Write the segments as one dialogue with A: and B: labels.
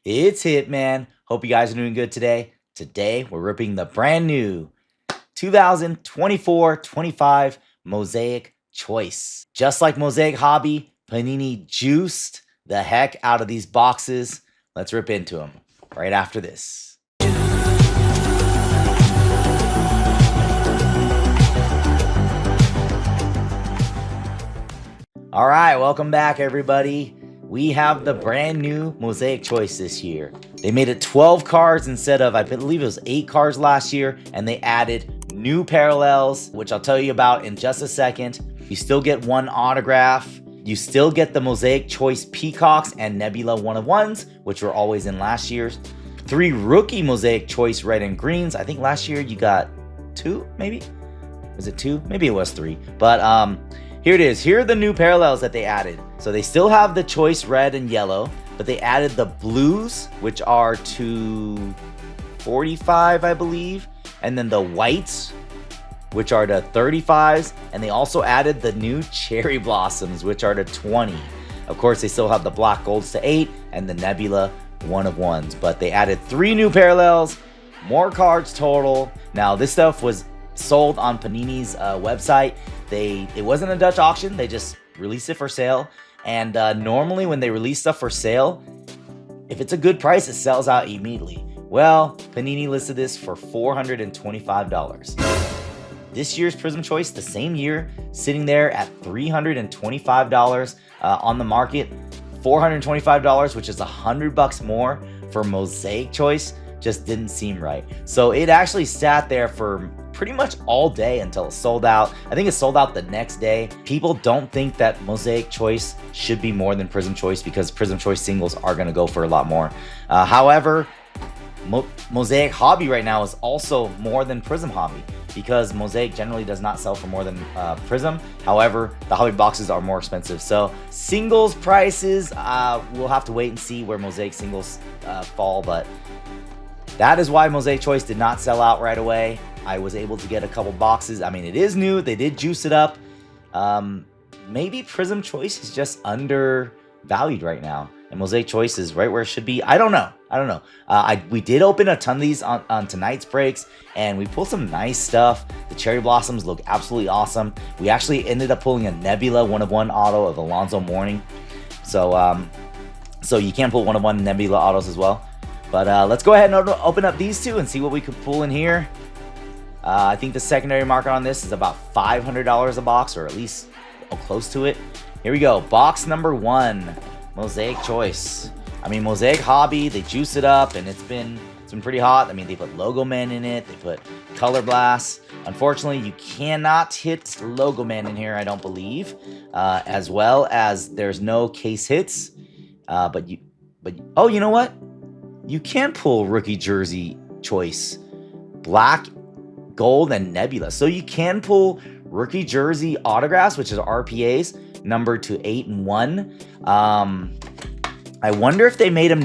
A: It's Hitman. Hope you guys are doing good today. Today, we're ripping the brand new 2024-25 Mosaic Choice. Just like Mosaic Hobby, Panini juiced the heck out of these boxes. Let's rip into them right after this. All right, welcome back, everybody. We have the brand new Mosaic Choice this year. They made it 12 cards instead of, I believe it was 8 cards last year, and they added new parallels, which I'll tell you about in just a second. You still get one autograph. You still get the Mosaic Choice Peacocks and Nebula 1-of-1s, which were always in last year's. 3 rookie Mosaic Choice red and greens. I think last year you got 2, maybe? Was it 2? Maybe it was 3. But here it is. Here are the new parallels that they added. So they still have the choice red and yellow, but they added the blues, which are to 45, I believe. And then the whites, which are to 35s. And they also added the new cherry blossoms, which are to 20. Of course, they still have the black golds to 8 and the Nebula 1-of-1s. But they added 3 new parallels, more cards total. Now, this stuff was sold on Panini's website. It wasn't a Dutch auction. They just released it for sale. And normally when they release stuff for sale, if it's a good price, it sells out immediately. Well, Panini listed this for $425. This year's Prism Choice, the same year, sitting there at $325 on the market. $425, which is $100 more for Mosaic Choice, just didn't seem right. So it actually sat there for pretty much all day until it sold out. I think it sold out the next day. People don't think that Mosaic Choice should be more than Prism Choice because Prism Choice singles are going to go for a lot more. However, Mosaic Hobby right now is also more than Prism Hobby because Mosaic generally does not sell for more than Prism. However, the hobby boxes are more expensive. So singles prices, we'll have to wait and see where Mosaic singles fall, but that is why Mosaic Choice did not sell out right away. I was able to get a couple boxes. I mean, it is new. They did juice it up. Maybe Prism Choice is just undervalued right now, and Mosaic Choice is right where it should be. I don't know. We did open a ton of these on tonight's breaks, and we pulled some nice stuff. The cherry blossoms look absolutely awesome. We actually ended up pulling a Nebula 1-of-1 auto of Alonzo Mourning. So you can pull 1-of-1 Nebula autos as well. But let's go ahead and open up these two and see what we could pull in here. I think the secondary market on this is about $500 a box, or at least close to it. Here we go. Box number 1, Mosaic Choice. I mean, Mosaic Hobby, they juice it up, and it's been pretty hot. I mean, they put Logo Man in it. They put Color Blast. Unfortunately, you cannot hit Logo Man in here, I don't believe. As well as there's no case hits. Oh, you know what? You can pull Rookie Jersey Choice, Black, Gold, and Nebula. So you can pull Rookie Jersey autographs, which is RPAs, numbered to 8 and 1. I wonder if they made them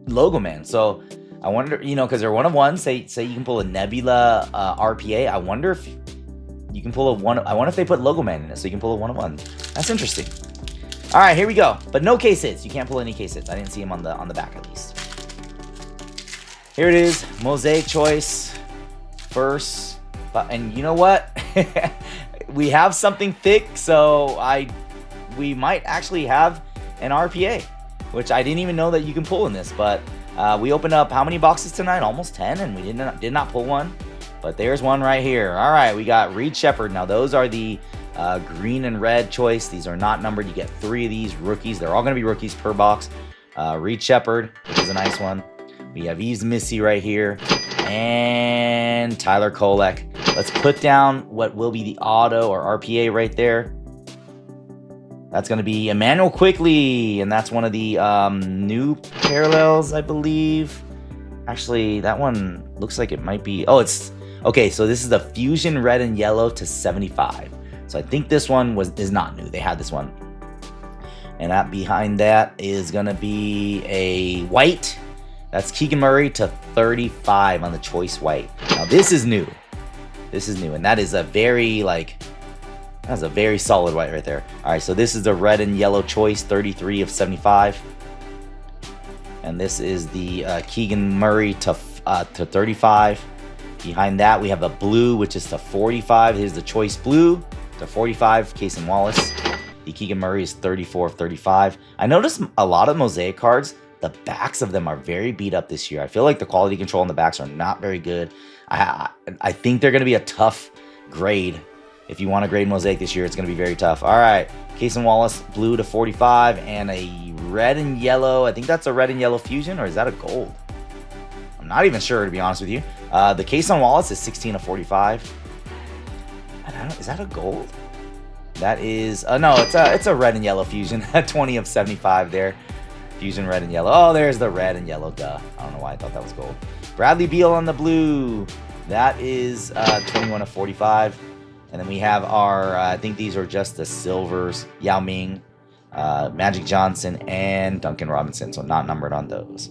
A: Logo Man. So I wonder, because they're 1-of-1. Say you can pull a Nebula RPA. I wonder if you can pull a one. I wonder if they put Logo Man in it, so you can pull a 1-of-1. That's interesting. All right, here we go. But no case hits. You can't pull any case hits. I didn't see them on the back at least. Here it is, Mosaic Choice first. And you know what? We have something thick, so we might actually have an RPA, which I didn't even know that you can pull in this. But we opened up how many boxes tonight? Almost 10, and we did not pull one. But there's one right here. All right, we got Reed Shepherd. Now those are the green and red choice. These are not numbered. You get 3 of these rookies. They're all going to be rookies per box. Reed Shepherd, which is a nice one. We have Yves Missy right here, and Tyler Kolek. Let's put down what will be the auto or RPA right there. That's going to be Emmanuel Quickly, and that's one of the new parallels, I believe. Actually, that one looks like it might be... Oh, it's... Okay, so this is the Fusion Red and Yellow to 75. So I think this one is not new. They had this one. And behind that is going to be a white. That's Keegan Murray to 35 on the choice white. Now this is new. This is new, and that is a very that's a very solid white right there. All right, so this is the red and yellow choice, 33 of 75. And this is the Keegan Murray to 35. Behind that, we have a blue, which is to 45. Here's the choice blue to 45, Cason Wallace. The Keegan Murray is 34 of 35. I noticed a lot of Mosaic cards, the backs of them are very beat up this year. I feel like the quality control on the backs are not very good. I think they're going to be a tough grade. If you want to grade Mosaic this year, it's going to be very tough. All right, Cason Wallace, blue to 45, and a red and yellow. I think that's a red and yellow fusion, or is that a gold? I'm not even sure, to be honest with you. The Cason Wallace is 16 of 45. Is that a gold? That is, no, it's a red and yellow fusion. 20 of 75 there. Fusion red and yellow. Oh, there's the red and yellow, duh. I don't know why I thought that was gold. Bradley Beal on the blue. That is 21 of 45. And then we have our, I think these are just the silvers. Yao Ming, Magic Johnson, and Duncan Robinson. So not numbered on those.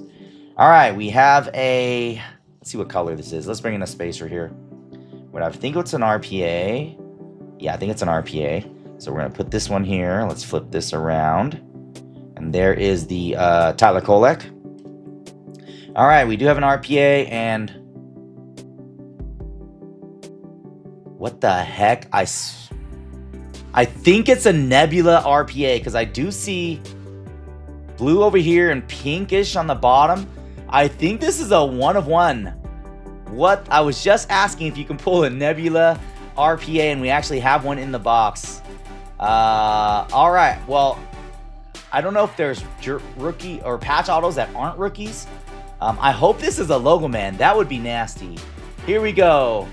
A: All right, we have a, let's see what color this is. Let's bring in a spacer here. What I think it's an RPA. Yeah, I think it's an RPA. So we're going to put this one here. Let's flip this around. And there is the Tyler Kolek. All right, we do have an RPA, and what the heck? I think it's a Nebula RPA, because I do see blue over here and pinkish on the bottom. I think this is a 1 of 1. What? I was just asking if you can pull a Nebula RPA, and we actually have one in the box. All right, well, I don't know if there's rookie or patch autos that aren't rookies. I hope this is a logo man. That would be nasty. Here we go.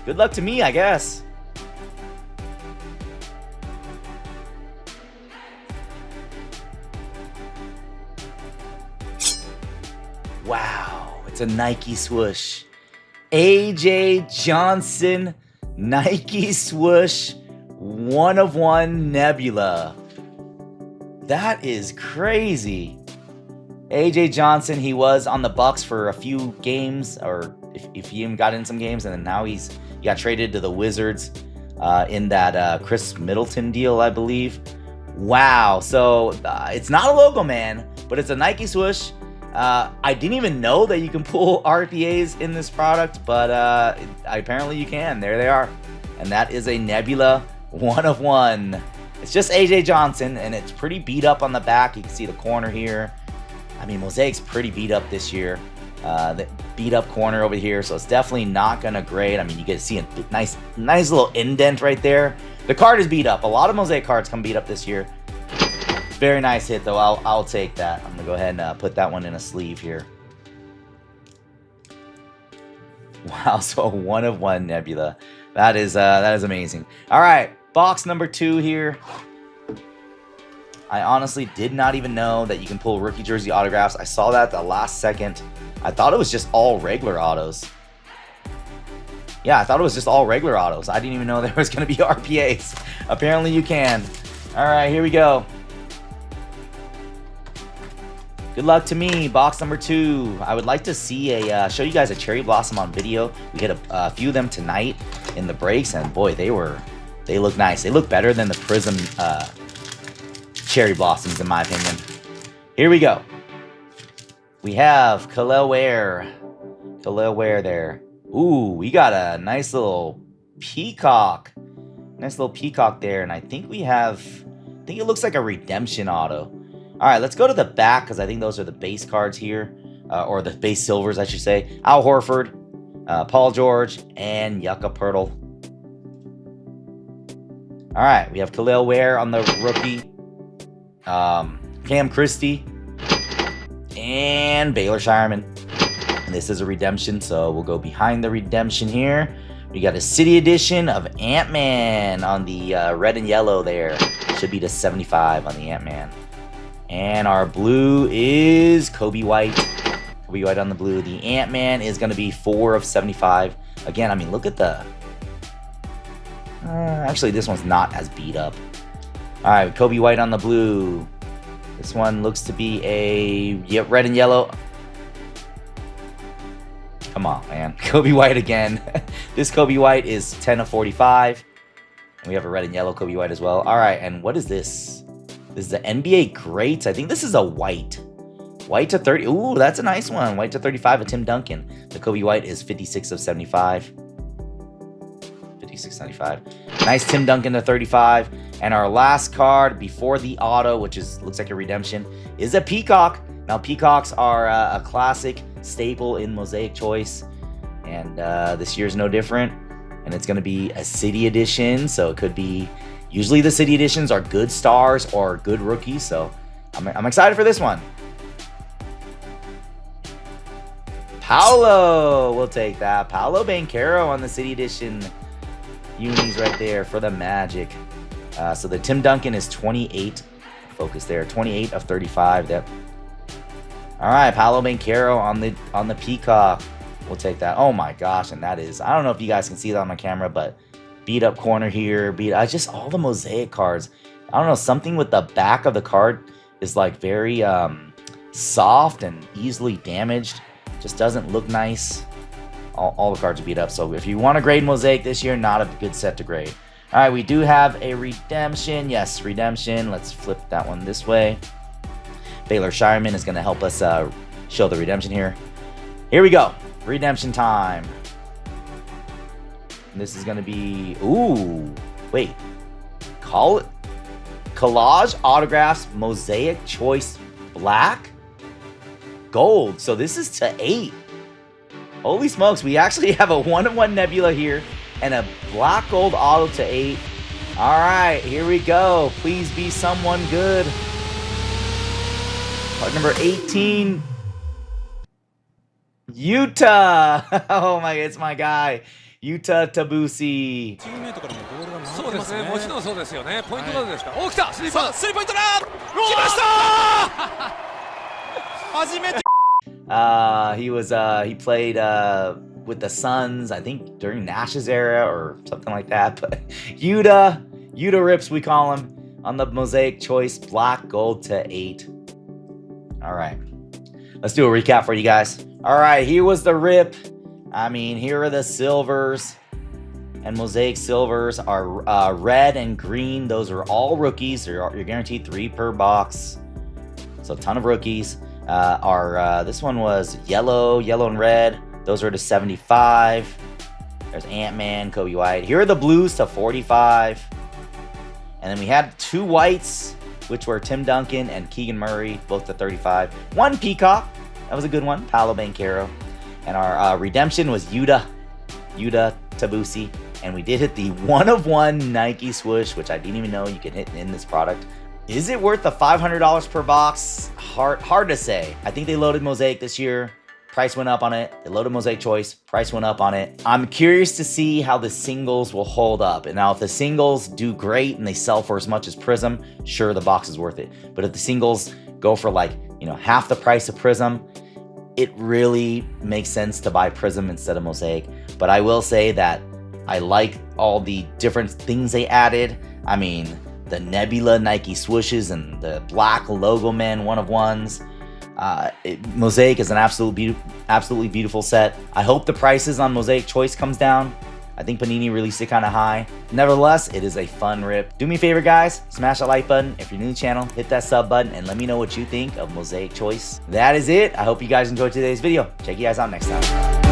A: Good luck to me, I guess. Wow, it's a Nike swoosh. AJ Johnson, Nike swoosh, 1 of 1 Nebula. That is crazy. AJ Johnson, he was on the Bucks for a few games, or if he even got in some games, and then now he got traded to the Wizards in that Chris Middleton deal, I believe. Wow. So it's not a logo man, but it's a Nike swoosh. I didn't even know that you can pull RPAs in this product, but apparently you can. There they are. And that is a Nebula 1 of 1. It's just AJ Johnson, and it's pretty beat up on the back. You can see the corner here. I mean, Mosaic's pretty beat up this year. The beat up corner over here, so it's definitely not going to grade. I mean, you get to see a nice little indent right there. The card is beat up. A lot of Mosaic cards come beat up this year. Very nice hit, though. I'll take that. I'm going to go ahead and put that one in a sleeve here. Wow, so a 1 of 1 Nebula. That is amazing. All right, box number 2 here. I honestly did not even know that you can pull rookie jersey autographs. I saw that at the last second. I thought it was just all regular autos. Yeah, I thought it was just all regular autos. I didn't even know there was going to be RPAs. Apparently you can. All right, here we go. Good luck to me. Box number 2. I would like to see show you guys a cherry blossom on video. We get a few of them tonight in the breaks, and boy, they look nice. They look better than the Prism cherry blossoms, in my opinion. Here we go. We have Khalil Ware. Khalil Ware there. Ooh, we got a nice little peacock. Nice little peacock there, and I think it looks like a redemption auto. All right, let's go to the back, because I think those are the base cards here, or the base silvers, I should say. Al Horford, Paul George, and Yucca Purtle. All right, we have Khalil Ware on the rookie. Cam Christie and Baylor Shireman. And this is a redemption, so we'll go behind the redemption here. We got a City Edition of Ant-Man on the red and yellow there. Should be to 75 on the Ant-Man. And our blue is Kobe White. Kobe White on the blue. The Ant-Man is going to be 4 of 75. Again, I mean, look at the... actually, this one's not as beat up. All right, Kobe White on the blue. This one looks to be a red and yellow. Come on, man. Kobe White again. This Kobe White is 10 of 45. And we have a red and yellow Kobe White as well. All right, and what is this? This is the NBA Greats. I think this is a white. White to 30. Ooh, that's a nice one. White to 35 of Tim Duncan. The Kobe White is 56 of 75. 56.95. Nice Tim Duncan to 35. And our last card before the auto, which looks like a redemption, is a Peacock. Now, Peacocks are a classic staple in Mosaic Choice. And this year's no different. And it's going to be a City Edition. So it could be... Usually the City Editions are good stars or good rookies. So I'm excited for this one. Paolo, we'll take that. Paolo Banchero on the City Edition unis right there for the Magic. So the Tim Duncan is 28. Focus there, 28 of 35. Yep. All right, Paolo Banchero on the Peacock. We'll take that. Oh my gosh, and that is, I don't know if you guys can see that on my camera, but beat up corner here, just all the Mosaic cards. I don't know, something with the back of the card is like very soft and easily damaged. Just doesn't look nice. All the cards are beat up. So if you want to grade Mosaic this year, not a good set to grade. All right, we do have a redemption. Yes, redemption. Let's flip that one this way. Baylor Shireman is going to help us show the redemption here. Here we go. Redemption time. And this is going to be... Ooh. Wait. Call it... Collage Autographs Mosaic Choice Black? Gold. So this is to 8. Holy smokes, we actually have a 1-of-1 Nebula here and a black gold auto to 8. All right, here we go. Please be someone good. Card number 18. Utah. Oh my, it's my guy. Utah Tabusi.
B: そうですね、もちろんそうですよね。ポイントガードですから。お、来た。スリーポイントだ。来ました。初めて。
A: He played with the Suns, I think during Nash's era or something like that. But Utah Rips, we call him, on the Mosaic Choice Black Gold to 8. All right, let's do a recap for you guys. All right, here was the rip. I mean, here are the silvers. And Mosaic silvers are red and green. Those are all rookies. You're guaranteed 3 per box. So a ton of rookies. This one was yellow and red. Those are to 75. There's Ant-Man, Kobe White. Here are the blues to 45. And then we had 2 whites, which were Tim Duncan and Keegan Murray, both to 35. 1 Peacock. That was a good one. Paolo Banchero. And our redemption was Utah Tabusi. And we did hit the 1-of-1 Nike swoosh, which I didn't even know you could hit in this product. Is it worth the $500 per box? Hard to say. I think they loaded Mosaic this year. Price went up on it. They loaded Mosaic Choice. Price went up on it. I'm curious to see how the singles will hold up. And now if the singles do great and they sell for as much as Prism, sure, the box is worth it. But if the singles go for like, half the price of Prism, it really makes sense to buy Prism instead of Mosaic. But I will say that I like all the different things they added. I mean, the Nebula Nike swooshes and the black logo man 1-of-1s. Mosaic is an absolutely beautiful set. I hope the prices on Mosaic Choice comes down. I think Panini released it kind of high. Nevertheless, it is a fun rip. Do me a favor, guys. Smash that like button. If you're new to the channel, hit that sub button and let me know what you think of Mosaic Choice. That is it. I hope you guys enjoyed today's video. Check you guys out next time.